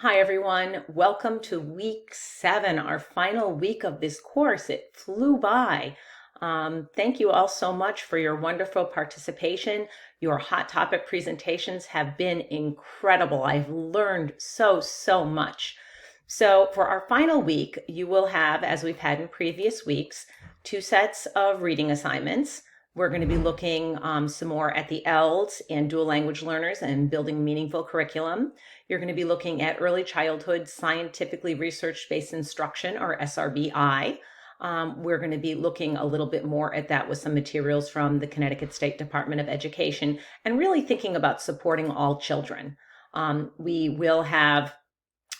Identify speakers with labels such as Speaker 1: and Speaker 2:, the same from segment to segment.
Speaker 1: Hi, everyone. Welcome to week 7, our final week of this course. It flew by. Thank you all so much for your wonderful participation. Your hot topic presentations have been incredible. I've learned so much. So for our final week, you will have, as we've had in previous weeks, 2 sets of reading assignments. We're going to be looking some more at the ELDs and dual language learners and building meaningful curriculum. You're going to be looking at early childhood scientifically research-based instruction, or SRBI. We're going to be looking a little bit more at that with some materials from the Connecticut State Department of Education and really thinking about supporting all children. We will have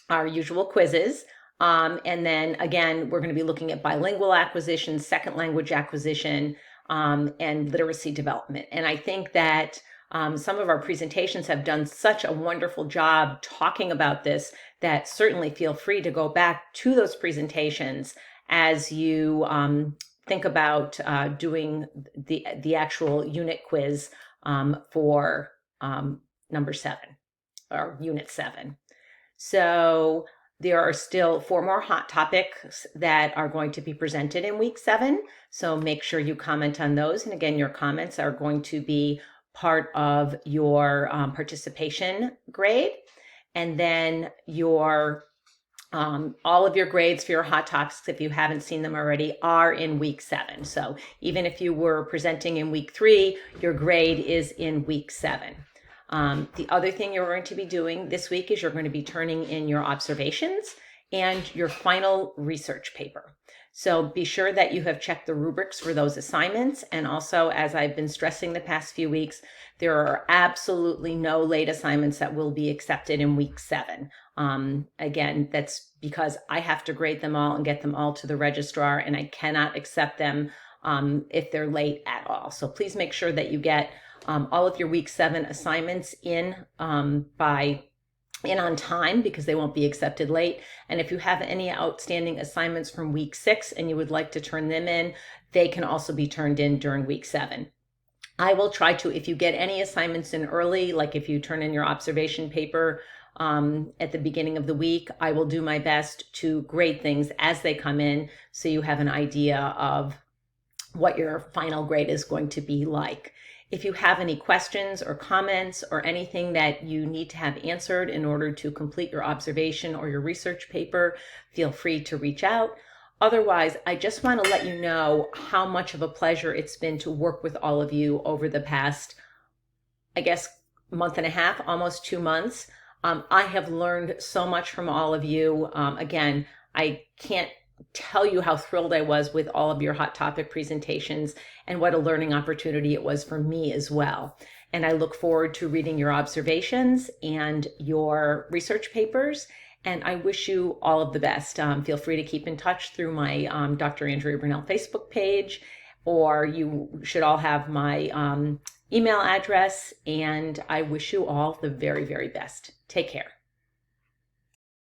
Speaker 1: our usual quizzes. And then again, we're going to be looking at bilingual acquisition, second language acquisition, and literacy development. And I think that some of our presentations have done such a wonderful job talking about this that certainly feel free to go back to those presentations as you think about doing the actual unit quiz for number 7 or unit 7. So there are still 4 more hot topics that are going to be presented in week 7. So make sure you comment on those. And again, your comments are going to be part of your participation grade. And then your all of your grades for your hot topics, if you haven't seen them already, are in week 7. So even if you were presenting in week 3, your grade is in week 7. The other thing you're going to be doing this week is you're going to be turning in your observations and your final research paper. So be sure that you have checked the rubrics for those assignments. And also, as I've been stressing the past few weeks, there are absolutely no late assignments that will be accepted in week 7. Again, that's because I have to grade them all and get them all to the registrar, and I cannot accept them if they're late at all. So please make sure that you get all of your week 7 assignments in on time, because they won't be accepted late. And if you have any outstanding assignments from week 6 and you would like to turn them in, they can also be turned in during week 7. I will try to, if you get any assignments in early, like if you turn in your observation paper at the beginning of the week, I will do my best to grade things as they come in so you have an idea of what your final grade is going to be like. If you have any questions or comments or anything that you need to have answered in order to complete your observation or your research paper, feel free to reach out. Otherwise, I just want to let you know how much of a pleasure it's been to work with all of you over the past, I guess, month and a half, almost 2 months. I have learned so much from all of you. Again, I can't tell you how thrilled I was with all of your hot topic presentations and what a learning opportunity it was for me as well. And I look forward to reading your observations and your research papers. And I wish you all of the best. Feel free to keep in touch through my Dr. Andrea Brunel Facebook page, or you should all have my email address. And I wish you all the very, very best. Take care.